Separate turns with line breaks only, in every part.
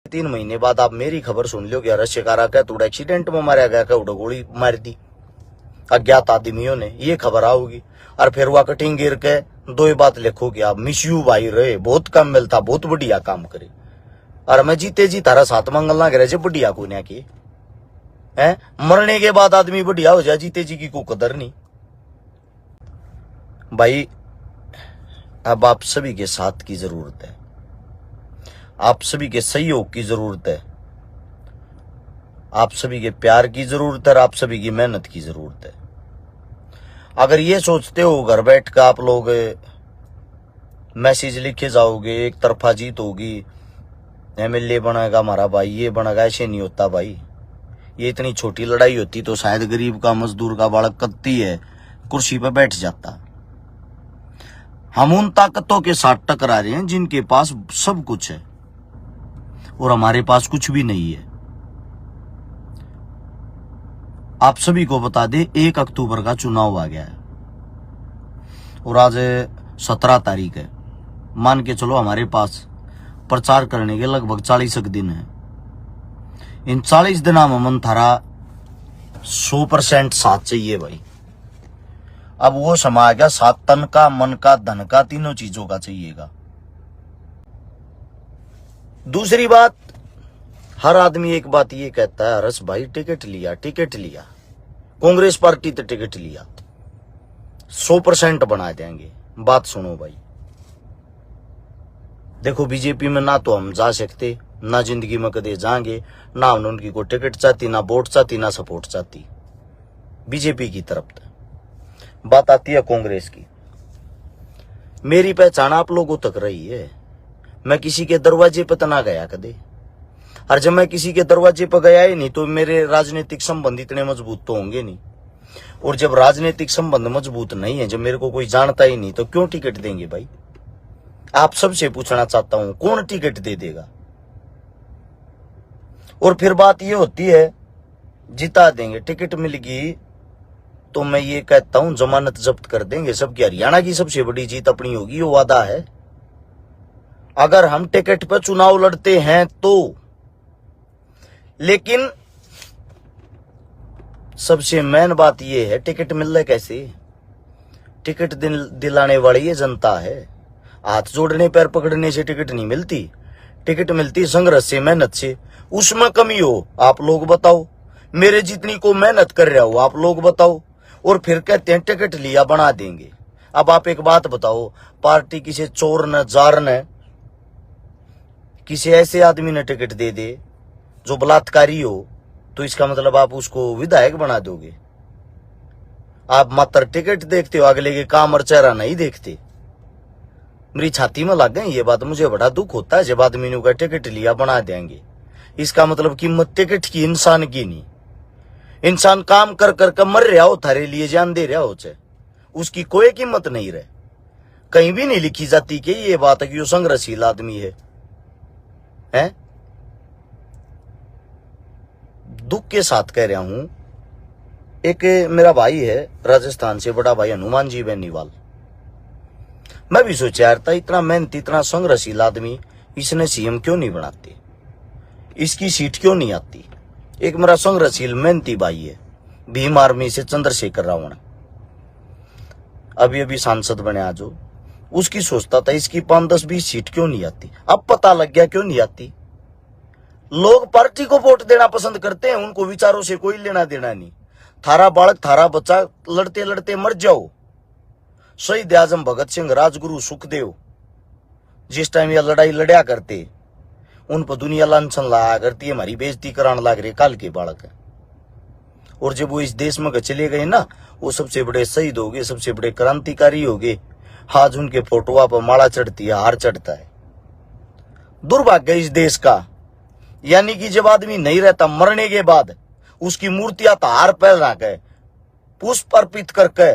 3 महीने बाद आप मेरी खबर सुन लो कि रशिकारा का तोड़ा एक्सीडेंट में मारा गया, का गोली मार दी अज्ञात आदमियों ने, ये खबर आओगी। और फिर वह कटिंग गिर के दो ही बात लिखो कि आप मिस यू भाई रहे, बहुत कम मिलता, बहुत बढ़िया काम करे। और मैं जीते जी तारा साथ मंगल ना करे, बढ़िया को ना की है। मरने के बाद आदमी बढ़िया हो जाए, जीते जी की कोई कदर नहीं भाई। अब आप सभी के साथ की जरूरत है, आप सभी के सहयोग की जरूरत है, आप सभी के प्यार की जरूरत है, और आप सभी की मेहनत की जरूरत है। अगर ये सोचते हो घर बैठ कर आप लोग मैसेज लिखे जाओगे, एक तरफा जीत होगी, एमएलए बनेगा हमारा भाई, ये बनेगा, ऐसे नहीं होता भाई। ये इतनी छोटी लड़ाई होती तो शायद गरीब का, मजदूर का बालक कत्ती है कुर्सी पर बैठ जाता। हम उन ताकतों के साथ टकरा रहे हैं जिनके पास सब कुछ है और हमारे पास कुछ भी नहीं है। आप सभी को बता दें 1 अक्टूबर का चुनाव आ गया है और आज 17 तारीख है। मान के चलो हमारे पास प्रचार करने के लगभग 40 दिन है। इन 40 दिनों में मन थारा 100% साथ चाहिए भाई। अब वो समय आ गया, साथ तन का, मन का, धन का, तीनों चीजों का चाहिएगा। दूसरी बात, हर आदमी एक बात ये कहता है, हरस भाई टिकट लिया, टिकट लिया, कांग्रेस पार्टी तो टिकट लिया, 100% बना देंगे। बात सुनो भाई, देखो बीजेपी में ना तो हम जा सकते, ना जिंदगी में कदे जाएंगे, ना हमने उनकी कोई टिकट चाहती, ना वोट चाहती, ना सपोर्ट चाहती बीजेपी की तरफ। बात आती है कांग्रेस की। मेरी पहचान आप लोगों तक रही है, मैं किसी के दरवाजे पर तो ना गया कदे, और जब मैं किसी के दरवाजे पर गया ही नहीं तो मेरे राजनीतिक संबंध इतने मजबूत तो होंगे नहीं। और जब राजनीतिक संबंध मजबूत नहीं है, जब मेरे को कोई जानता ही नहीं, तो क्यों टिकट देंगे भाई? आप सबसे पूछना चाहता हूं, कौन टिकट दे देगा? और फिर बात ये होती है जिता देंगे, टिकट मिल गई तो मैं ये कहता हूं जमानत जब्त कर देंगे सबकी। हरियाणा की सबसे बड़ी जीत अपनी होगी, वो वादा है। अगर हम टिकट पर चुनाव लड़ते हैं तो, लेकिन सबसे मेन बात यह है टिकट मिल रहा है कैसे? टिकट दिलाने वाली ये जनता है। हाथ जोड़ने पैर पकड़ने से टिकट नहीं मिलती, टिकट मिलती संघर्ष से, मेहनत से। उसमें कमी हो आप लोग बताओ, मेरे जितनी को मेहनत कर रहा हो आप लोग बताओ, और फिर कहते हैं टिकट लिया बना देंगे। अब आप एक बात बताओ, पार्टी किसी चोर न जार ने, किसी ऐसे आदमी ने टिकट दे दे जो बलात्कारी हो, तो इसका मतलब आप उसको विधायक बना दोगे? आप मात्र टिकट देखते हो, अगले के काम और चेहरा नहीं देखते। मेरी छाती में लग गई ये बात, मुझे बड़ा दुख होता है जब आदमी ने टिकट लिया बना देंगे। इसका मतलब कीमत टिकट की, इंसान की नहीं। इंसान काम कर कर मर रहा हो, थारे लिए जान दे रहा हो, चाहे उसकी कोई कीमत नहीं रहे। कहीं भी नहीं लिखी जाती कि ये बात है कि वो संघर्षशील आदमी है। दुख के साथ कह रहा हूं, एक मेरा भाई है राजस्थान से, बड़ा भाई हनुमान जी बेनीवाल। मैं भी सोचा यार था, इतना मेहनती, इतना संघर्षशील आदमी, इसने सीएम क्यों नहीं बनाते, इसकी सीट क्यों नहीं आती? एक मेरा संघर्षशील मेहनती भाई है, भीम आर्मी से, चंद्रशेखर रावण, अभी अभी सांसद बने आज। उसकी सोचता था इसकी 5, 10, 20 सीट क्यों नहीं आती। अब पता लग गया क्यों नहीं आती। लोग पार्टी को वोट देना पसंद करते हैं, उनको विचारों से कोई लेना देना नहीं। थारा बालक, थारा बच्चा लड़ते लड़ते मर जाओ। शहीद आजम भगत सिंह, राजगुरु सुखदेव जिस टाइम यह लड़ाई लड़या करते, उन पर दुनिया लांछन लाया करती है, हमारी बेइज्जती कराने लाग रहे काल के बालक है। और जब वो इस देश में चले गए ना, वो सबसे बड़े शहीद हो गए, सबसे बड़े क्रांतिकारी हो गए। आज उनके फोटोआ पर माला चढ़ती है, हार चढ़ता है। दुर्भाग्य इस देश का। यानी कि जब आदमी नहीं रहता, मरने के बाद उसकी मूर्तियां तो हार पहना के, पुष्प अर्पित करके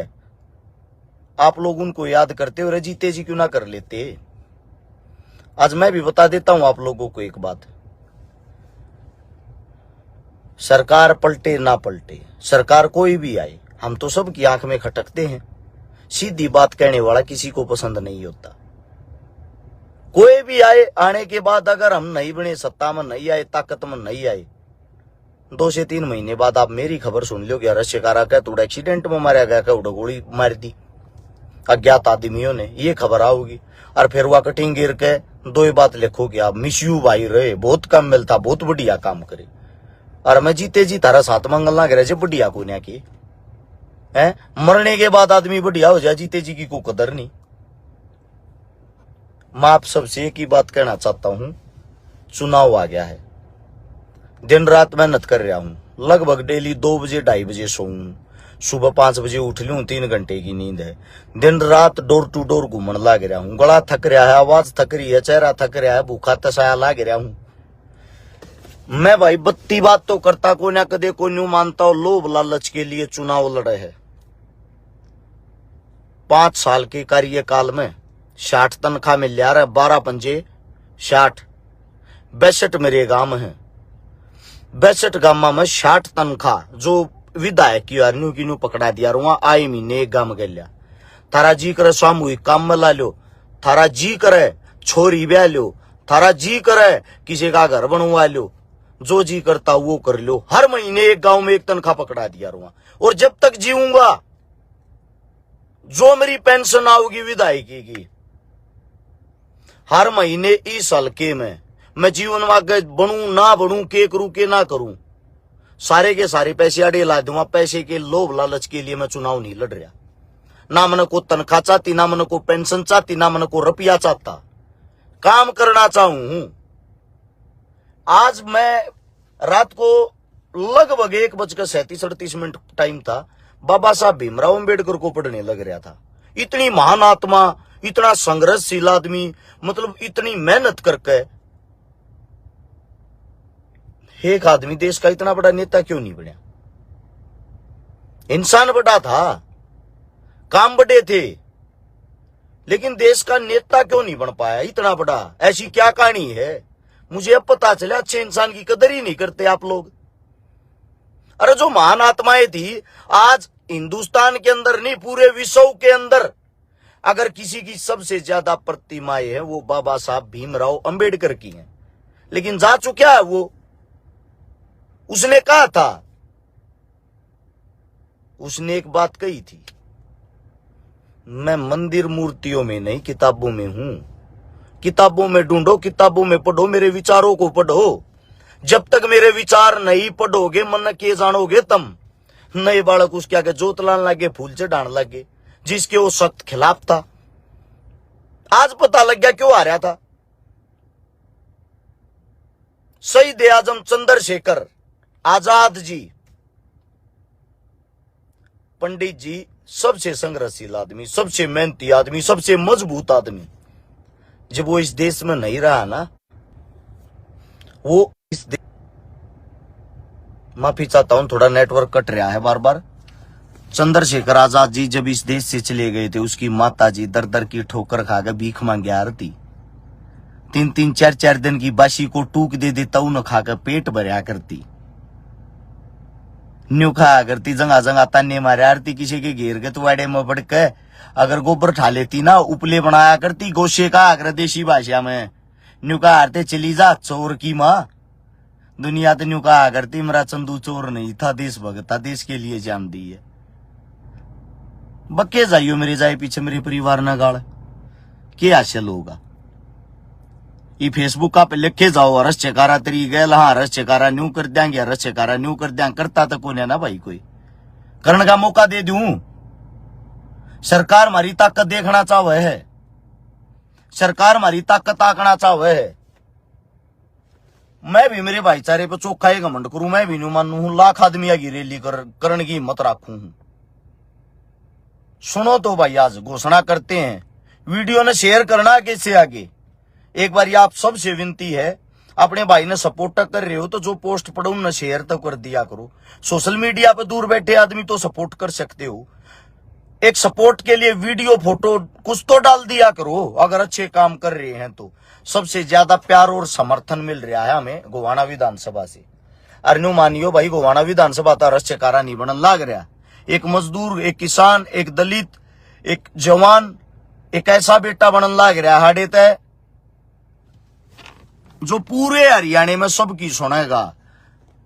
आप लोग उनको याद करते हो। जीते जी क्यों ना कर लेते? आज मैं भी बता देता हूं आप लोगों को एक बात, सरकार पलटे ना पलटे, सरकार कोई भी आए, हम तो सबकी आंख में खटकते हैं। सीधी बात कहने वाला किसी को पसंद नहीं होता। कोई भी आए, आने के बाद अगर हम नहीं बने, सत्ता में नहीं आए, ताकत में नहीं आए, 2 से 3 महीने बाद आप मेरी खबर सुन लो कि अरस शिकारा का थोड़ा एक्सीडेंट में मारा गया, क्या उड़ा गोली मार दी अज्ञात आदमियों ने, ये खबर आओगी। और फिर वह कटिंग गिर के 2 ही बात लिखोगे आप, मिस यू भाई रहे, बहुत कम मिलता, बहुत बढ़िया काम करे। और मैं जीते जी तारा साथ मंगल ना करे, बढ़िया को ना की है, मरने के बाद आदमी बढ़िया हो जाए, जीते जी की को कदर नहीं। मैं आप सबसे एक ही बात कहना चाहता हूं, चुनाव आ गया है, दिन रात मेहनत कर रहा हूं, लगभग डेली 2 बजे 2:30 बजे सोऊं, सुबह 5 बजे उठ लूं, 3 घंटे की नींद है, दिन रात डोर टू डोर घूमने लाग रहा हूं, गला थक रहा है, आवाज थक रही है, चेहरा थक रहा है, भूखा तसाया लाग रहा हूं। मैं भाई 32 बात तो करता को ना, कदे को न्यू मानता हूं, लोभ लालच के लिए चुनाव लड़े है। 5 साल के कार्यकाल में 60 तनख्वाह मिल रहा है, 12 पंजे 60, 62 मेरे गांव है, 62 गांव में 60 तनख्वाह, जो विधायक की न्यू पकड़ा दिया, वहां आए महीने एक गांव गया। थारा जी करे सामूहिक काम में ला लो, थारा जी करे छोरी ब्याह लो, थारा जी करे किसी का घर बनवा लो, जो जी करता वो कर लो, हर महीने एक गांव में एक तनख्वाह पकड़ा दिया वहां। और जब तक जीऊंगा, जो मेरी पेंशन आओगी विधायकी की, हर महीने इस हल्के में मैं जीवन वाग्य बनू ना बनू, के करूं के ना करूं, सारे के सारे पैसे अड़े ला दूंगा। पैसे के लोभ लालच के लिए मैं चुनाव नहीं लड़ रहा, ना मन को तनख्वाह चाहती, ना मन को पेंशन चाहती, ना मन को रुपया चाहता, काम करना चाहूं। आज मैं रात को लगभग 1:37-38 टाइम था, बाबा साहब भीमराव अंबेडकर को पढ़ने लग रहा था। इतनी महान आत्मा, इतना संघर्षशील आदमी, मतलब इतनी मेहनत करके एक आदमी देश का इतना बड़ा नेता क्यों नहीं बना? इंसान बड़ा था, काम बड़े थे, लेकिन देश का नेता क्यों नहीं बन पाया इतना बड़ा? ऐसी क्या कहानी है? मुझे अब पता चला, अच्छे इंसान की कदर ही नहीं करते आप लोग। अरे जो महान आत्माएं थी, आज हिंदुस्तान के अंदर नहीं, पूरे विश्व के अंदर अगर किसी की सबसे ज्यादा प्रतिमाएं हैं, वो बाबा साहब भीमराव अंबेडकर की हैं। लेकिन जा चुका है वो। उसने कहा था, उसने एक बात कही थी, मैं मंदिर मूर्तियों में नहीं, किताबों में हूं। किताबों में ढूंढो, किताबों में पढ़ो, मेरे विचारों को पढ़ो। जब तक मेरे विचार नहीं पढ़ोगे, मन के जानोगे तम। नए बालक उसके आगे जोत लान लगे, फूल चढ़ाने लगे, जिसके वो सख्त खिलाफ था। आज पता लग गया क्यों आ रहा था। शहीद आजम चंद्रशेखर आजाद जी, पंडित जी, सबसे संघर्षशील आदमी, सबसे मेहनती आदमी, सबसे मजबूत आदमी, जब वो इस देश में नहीं रहा ना, वो इस देश, माफी चाहता हूं, थोड़ा नेटवर्क कट रहा है बार बार। चंद्रशेखर आजाद जी जब इस देश से चले गए थे, उसकी माता जी दर दर की ठोकर खाकर भीख मांगे आ रही थी। 3-3, 4-4 दिन की बासी को टूक दे देता हूं, न खाकर पेट भरा करती, न्यू खाया करती, जंगा जंगा ताने मारे आरती, किसी के घेर के तुवाड़े में पड़ के अगर गोबर ठा लेती ना, उपले बनाया करती, गोशे का आकर देशी भाषा में न्यू कहा आरते, चली जा चोर की माँ। दुनिया तो न्यू कहा करती, मेरा चंदू चोर नहीं था, देशभक्त था, देश के लिए जान दी है। बक्के जाइयो मेरे जाए पीछे, मेरे परिवार न गाड़ क्या हासिल होगा। ये फेसबुक का पे लिखे जाओ, अरस चेकारा तेरी गैल, हाँ अरस चेकारा न्यू कर देंगे, अरस चेकारा न्यू कर देंगे, करता तो कौन है ना भाई, कोई करने का मौका दे दूं। सरकार हमारी ताकत देखना चाहे है, सरकार हमारी ताकत आंकना चाहे है। मैं भी मेरे भाईचारे पे चौखा ही घमंड करूं, मैं भी नहीं मानू हूं, लाख आदमी की रैली करने की हिम्मत रखू हूं। सुनो तो भाई, आज घोषणा करते हैं, वीडियो ने शेयर करना कैसे आगे। एक बार आप सबसे विनती है, अपने भाई ने सपोर्ट कर रहे हो तो जो पोस्ट पढ़ो न शेयर तो कर दिया करो। सोशल मीडिया पे दूर बैठे आदमी तो सपोर्ट कर सकते हो, एक सपोर्ट के लिए वीडियो फोटो कुछ तो डाल दिया करो। अगर अच्छे काम कर रहे हैं तो सबसे ज्यादा प्यार और समर्थन मिल रहा है हमें गोवाना विधानसभा से। अरनू मानियो भाई, गोवाना विधानसभा का रस चकारा नहीं बनन लाग रहा। एक मजदूर, एक किसान, एक दलित, एक जवान, एक ऐसा बेटा बनन लाग रहा हाडे तय जो पूरे हरियाणा में सबकी सुनेगा।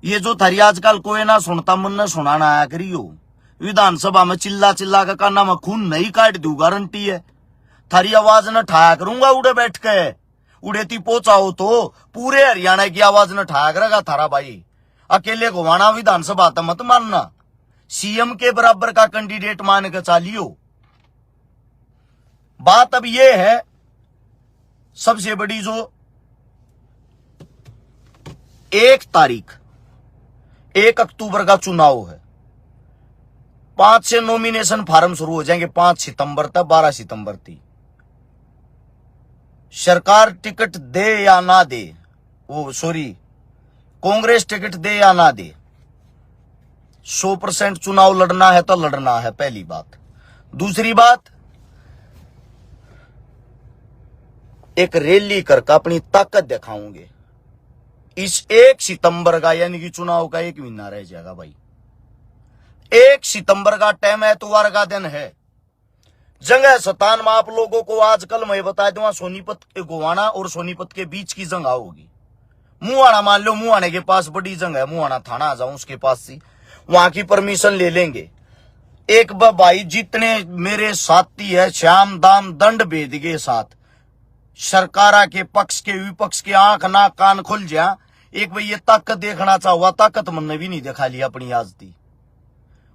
ये जो थारी आजकल कोई ना सुनता मन ने सुनाना आया करियो। विधानसभा में चिल्ला चिल्ला का काना में खून नहीं काट दू, गारंटी है। थारी आवाज न ठाया करूंगा उड़े बैठ के, उड़ेती पहुंचाओ तो पूरे हरियाणा की आवाज न ठाया करेगा थारा भाई। अकेले घुमाना विधानसभा तो मत मानना, सीएम के बराबर का कैंडिडेट मान के चालियो। बात अब ये है सबसे बड़ी, जो 1 अक्टूबर का चुनाव है, 5 से नॉमिनेशन फार्म शुरू हो जाएंगे, 5 सितंबर तक 12 सितंबर तक। सरकार टिकट दे या ना दे, कांग्रेस टिकट दे या ना दे, 100% चुनाव लड़ना है तो लड़ना है, पहली बात। दूसरी बात, एक रैली करके अपनी ताकत दिखाऊंगे। इस 1 सितंबर का, यानी कि चुनाव का 1 महीना रह जाएगा भाई। 1 सितंबर का टाइम है, इतवार का दिन है। जंग सतान में आप लोगों को आजकल मैं बता दूंगा, सोनीपत गोवाना और सोनीपत के बीच की जंग होगी। मुहाना मान लो, मुहाने के पास बड़ी जंग है, मुहाना थाना आ जाऊं उसके पास से, वहां की परमिशन ले लेंगे। एक भाई जितने मेरे साथी है श्याम दाम दंड भेद के साथ, सरकारा के पक्ष के विपक्ष के आंख नाक कान खुल जा। एक भाई ये ताकत देखना चाहुआ, ताकत मन भी नहीं दिखा लिया अपनी आज दी।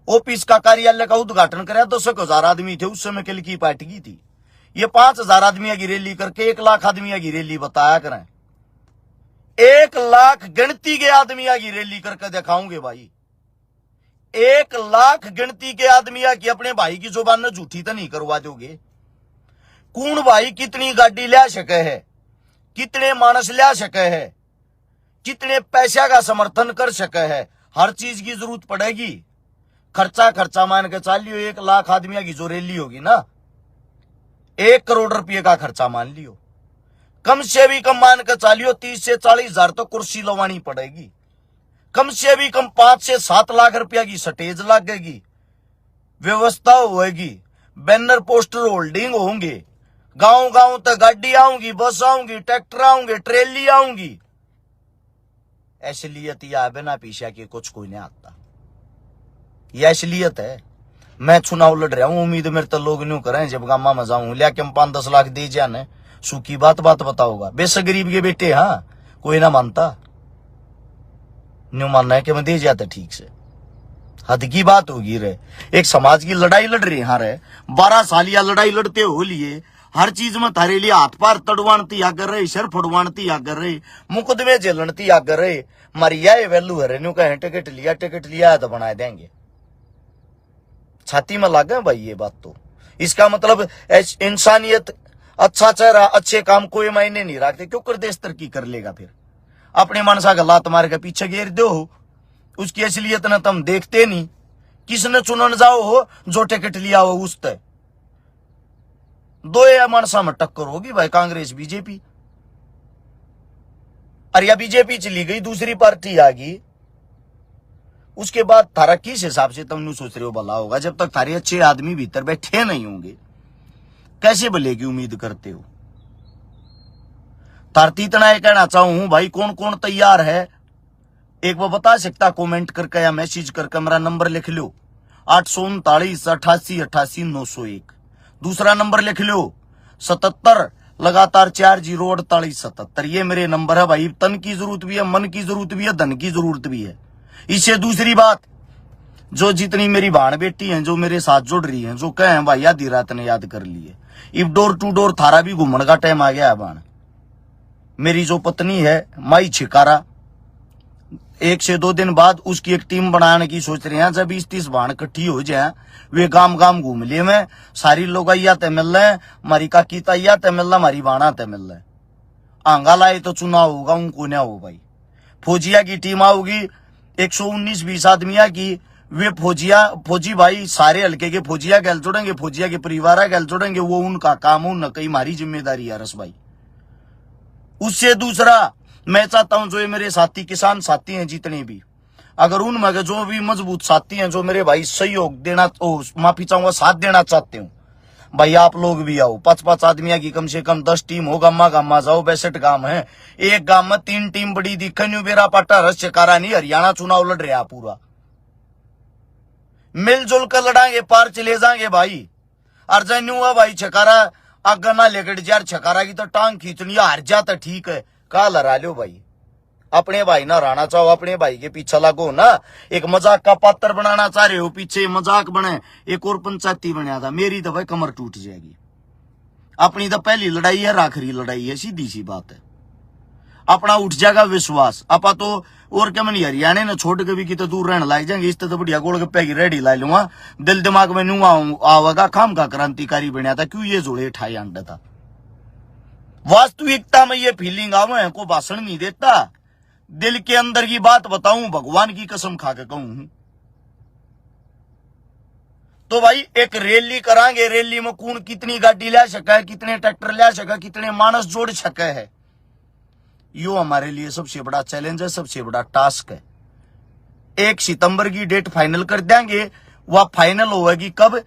ऑफिस का कार्यालय का उद्घाटन कराया, 10,000 आदमी थे उस समय, किल की पार्टी की थी। ये 5,000 आदमी की रैली करके 1 लाख आदमी की रैली बताया करें। 1 लाख गिनती के आदमी की रैली करके दिखाऊंगे भाई। 1 लाख गिनती के आदमी की अपने भाई की जुबान में झूठी तो नहीं करवा दोगे। कौन भाई कितनी गाड़ी ले सके है, कितने मानस ले सके है, कितने पैसा का समर्थन कर सके है, हर चीज की जरूरत पड़ेगी। खर्चा मान के चालियो, 1 लाख आदमी की जो रैली होगी ना, 1 करोड़ रुपये का खर्चा मान लियो। कम से भी कम मान के चालियो 30 से 40 हजार तो कुर्सी लवानी पड़ेगी। कम से भी कम 5 से 7 लाख रुपया की स्टेज लगेगी, व्यवस्था होगी, बैनर पोस्टर होल्डिंग होंगे, गांव गांव तक गाड़ी आऊंगी, बस आऊंगी, ट्रैक्टर आऊंगे, ट्रेली आऊंगी। असलियत या बिना पीछा के कुछ कोई नहीं आता, यह असलियत है। मैं चुनाव लड़ रहा हूं, उम्मीद मेरे तो लोग न्यू करें जब गामा में जाऊं, लेकिन 5-10 लाख दे जाने सूखी बात बताओगा। बेशक गरीब के बेटे, हाँ कोई ना मानता, न्यू मानना है कि मैं दे जाता ठीक से, हद की बात होगी रे। एक समाज की लड़ाई लड़ रही हाँ रे, 12 साल या लड़ाई लड़ते हो लिए, हर चीज में थारे लिए हाथ पार तड़वानती आगर रहे, सर फुड़वानती आगर रहे, मुकदमे झेलनती आगर रहे। मरिया वैल्यू है न्यू कहें टिकट लिया तो बना देंगे, छाती में लागे भाई ये बात। तो इसका मतलब इंसानियत, अच्छा चेहरा, अच्छे काम कोई मायने नहीं रखते। क्यों कर देश तरक्की कर लेगा फिर? अपने मनसा का लात मार के पीछे घेर दो, उसकी असलियत न तुम देखते नहीं। किसने चुनन जाओ हो, जो टिकट लिया हो उस तय 2 या मनसा में टक्कर होगी भाई, कांग्रेस बीजेपी। अरे या बीजेपी चली गई, दूसरी पार्टी आ गई, उसके बाद थारा किस हिसाब से तुम सोच रहे हो भला होगा? जब तक थारे अच्छे आदमी भीतर बैठे नहीं होंगे, कैसे भले की उम्मीद करते हो? तारती इतना कहना चाहूं भाई, कौन कौन तैयार है एक बार बता सकता? कमेंट करके या मैसेज करके मेरा नंबर लिख लो, 839 88 88 901। दूसरा नंबर लिख लो 77 लगातार 4048 77। ये मेरे नंबर है भाई। तन की जरूरत भी है, मन की जरूरत भी है, धन की जरूरत भी है। इससे दूसरी बात, जो जितनी मेरी बहन बेटी हैं जो मेरे साथ जुड़ रही हैं, जो कहें भाई आधी रात ने याद कर लिए, इब डोर टू डोर थारा भी घूमने का टाइम आ गया है बहन। मेरी जो पत्नी है माई छिकारा, 1 से 2 दिन बाद उसकी एक टीम बनाने की सोच रहे हैं। जब 20-30 बहन इकट्ठी हो जाए, वे गांव गांव घूम लिए में, सारी लोग आइया ते मिल रहे, मारी काकी तैया ते मिल रहा, मारी बाणा ते मिल रहे। आंगा लाए तो चुनाव होगा, उनको ना हो भाई। फौजिया की टीम आओगी 119-20 आदमिया की, वे फौजी भाई सारे हल्के के फौजिया गैल जोड़ेंगे, फौजिया के परिवार गैल जोड़ेंगे। वो उनका काम हो, न कहीं मारी जिम्मेदारी है रस भाई। उससे दूसरा, मैं चाहता हूं जो ये मेरे साथी किसान साथी हैं जितने भी, अगर उनमें जो भी मजबूत साथी हैं जो मेरे भाई सहयोग देना, माफी चाहूंगा, साथ देना चाहते हो, भाई आप लोग भी आओ, 5-5 आदमिया की कम से कम 10 टीम हो, गामा गामा जाओ, 62 गांव है, एक गांव में 3 टीम बड़ी दिखे न्यू बेरा पाटा रस चकारा नहीं, हरियाणा चुनाव लड़ रहा पूरा, मिलजुल कर लड़ाएंगे, पार चले जाएंगे भाई। अर्जन हुआ भाई छकारा आगे ना लेकर यार, छकारा की तो टांग खींचनी, हार जा तो ठीक है, कहा लड़ा लो भाई, अपने भाई ना रहना चाहो, अपने भाई के पीछे लगो ना, एक मजाक का पात्र बनाना चाह रहे हो, पीछे मजाक बने, एक और पंचायती बनाया था, मेरी तो भाई कमर टूट जाएगी। अपनी तो पहली लड़ाई है, आखिरी लड़ाई है, सीधी सी बात है, अपना उठ जाएगा विश्वास। आपा तो और क्या मनी हरियाणा ने छोड़ के भी कितने दूर रहने लग जाएंगे, इससे तो बढ़िया गोलगप्पे की रेडी ला लूंगा, दिल दिमाग में न्यू आवेगा, खाम का क्रांतिकारी बनाया था, क्यों ये जोड़े ठाई अंडा था। वास्तविकता में ये फीलिंग आवे को भाषण नहीं देता, दिल के अंदर की बात बताऊं, भगवान की कसम खा के कहूं। तो भाई एक रैली करांगे, रैली में कौन कितनी गाड़ी ले सका है, कितने ट्रैक्टर ले सका, कितने मानस जोड़ सके है, यो हमारे लिए सबसे बड़ा चैलेंज है, सबसे बड़ा टास्क है। 1 सितंबर की डेट फाइनल कर देंगे, वह फाइनल होगी कब,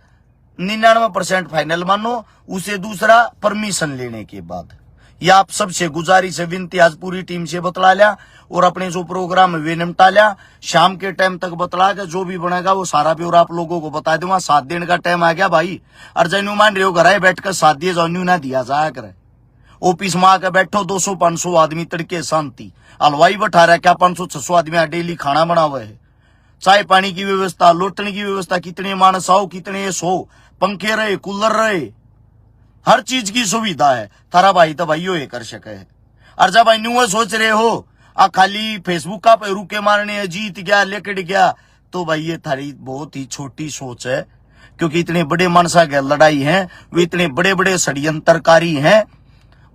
99% फाइनल मानो, उसे दूसरा परमिशन लेने के बाद। या आप सबसे गुजारिश है, विनती आज पूरी टीम से बतला लिया, और अपने जो प्रोग्राम है वे निपटा लिया, शाम के टाइम तक बतला के जो भी बनेगा वो सारा ब्यौरा आप लोगों को बता दूंगा। 7 दिन का टाइम आ गया भाई, अर्जन मान रहे हो घर बैठकर 7 दिए जाओ ना दिया जाया करे, ऑफिस में आकर बैठो 200-500 आदमी तड़के शांति, हलवाई बैठा रहा, क्या 500-600 आदमी है, खाना बना हुआ है, चाय पानी की व्यवस्था, लौटने की व्यवस्था, कितने मानस आओ, कितने सो, पंखे रहे, कूलर रहे, हर चीज की सुविधा है। थारा भाई तो भाई ये कर सके है। और जब भाई न्यू सोच रहे हो आ खाली फेसबुक का पे रुके मारने है, जीत गया लेकड़ गया, तो भाई ये थारी बहुत ही छोटी सोच है, क्योंकि इतने बड़े मनसा के लड़ाई है, वे इतने बड़े बड़े षड्यंत्रकारी हैं,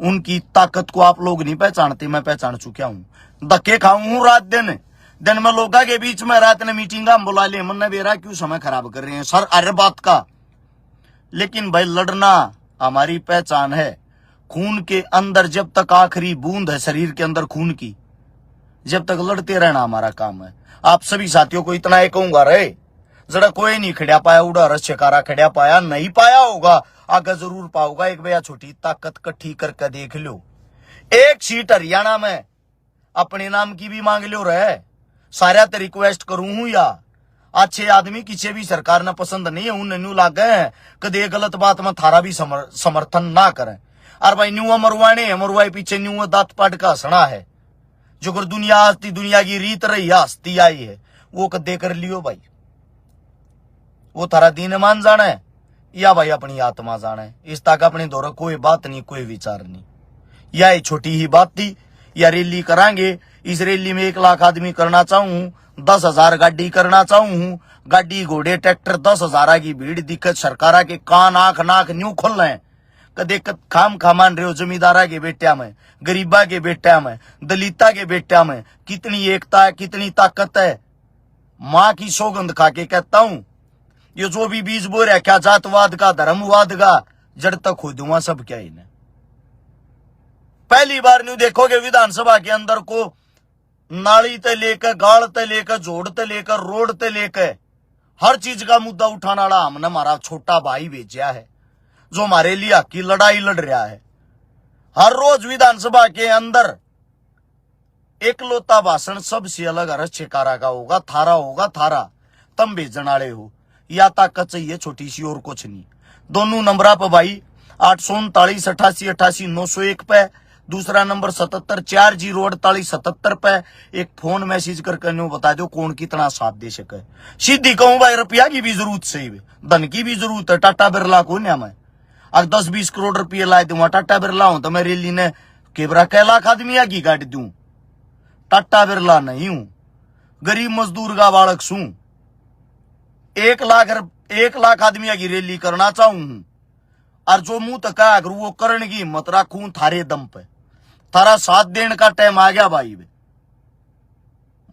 उनकी ताकत को आप लोग नहीं पहचानते, मैं पहचान चुका हूं। धक्के खाऊं रात दिन में लोगों के बीच में, रात ने मीटिंग बुला ले, मन बेरा क्यों समय खराब कर रहे हैं सर, अरे बात का। लेकिन भाई लड़ना हमारी पहचान है, खून के अंदर जब तक आखिरी बूंद है शरीर के अंदर खून की, जब तक लड़ते रहना हमारा काम है। आप सभी साथियों को इतना ही कहूंगा, रहे जरा कोई नहीं खड़ा पाया, उड़ा रस चकारा खड़ा पाया नहीं पाया होगा, आगे जरूर पाओगा। एक भैया छोटी ताकत इकट्ठी करके देख लो, 1 सीट हरियाणा में अपने नाम की भी मांग लो रहे, सारा तो रिक्वेस्ट करूं हूं, या अच्छे आदमी किसी भी सरकार ने पसंद नहीं है, उन न्यू लागे हैं कदे गलत बात में थारा भी समर्थन ना करें। और भाई न्यू मरवाने मरवाए पीछे न्यू दांत पाट का हंसना है, जो कर दुनिया हंसती, दुनिया की रीत रही हंसती आई है, वो कदे कर लियो भाई, वो थारा दीन मान जाना है या भाई अपनी आत्मा जाना है, इस तक अपने दौरे कोई बात नहीं, कोई विचार नहीं। यह छोटी ही बात थी, या रैली करांगे, इस रैली में 1 लाख आदमी करना चाहूं, 10,000 गाड़ी करना चाहूं, गाड़ी घोड़े ट्रैक्टर 10,000 की भीड़ दिक्कत, सरकारा के कान आंख नाक न्यू खोल रहे हैं, कदे खाम खामान रहे हो, जमींदारा के बेटिया में, गरीबा के बेटिया में, दलिता के बेटिया में कितनी एकता है, कितनी ताकत है। मां की सौगंध खा के कहता हूं, ये जो भी बीज बो रहा, क्या जातवाद का, धर्मवाद का, जड़ तक खोदूंगा सब क्या इन्हें। पहली बार न्यू देखोगे विधानसभा के अंदर को नाली ते लेकर, गाड़ ते लेकर, जोड़ ते लेकर, रोड ते लेकर, हर चीज का मुद्दा उठाने वाला हमने हमारा छोटा भाई भेजा है, जो हमारे लिए हक की लड़ाई लड़ रहा है। हर रोज विधानसभा के अंदर एकलौता भाषण सबसे अलग रस चकारा का होगा, थारा होगा, थारा तम भेजने वाले हो, या ताकत चाहिए छोटी सी और कुछ नहीं। दोनों नंबर पर भाई 839 88 88 901 पे, दूसरा नंबर 77 4048 77 पे एक फोन मैसेज करके न्यू बता दो कौन कितना साथ दे सके। सीधी कहूं भाई रुपया की भी जरूरत सही है, धन की भी जरूरत है, टाटा बिरला को नहीं मैं अगर 10-20 करोड़ रुपये ला दूंगा, टाटा बिरला हूं तो मैं रैली ने केवरा कै लाख आदमी आगे काट दूं, टाटा बिरला नहीं हूं, गरीब मजदूर का बालक सू, 1 लाख आदमी की रैली करना चाहूं, और जो मुंह तक अगर वो करने की हिम्मत रखूं थारे दम पे, थारा साथ देने का टाइम आ गया भाई।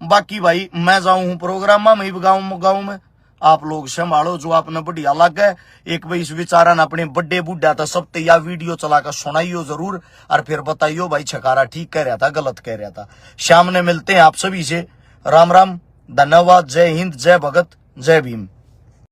बाकी भाई मैं जाऊं प्रोग्राम में गाँव में, आप लोग संभालो जो आपने बढ़िया लगे। एक भाई इस विचारा ने अपने बड्डे बुढ़ा था सब तैयार वीडियो चला कर सुनाइयो जरूर, और फिर बताइयो भाई छकारा ठीक कह रहा था गलत कह रहा था। शाम ने मिलते हैं आप सभी से, राम राम, धन्यवाद, जय हिंद, जय भगत, जय भीम।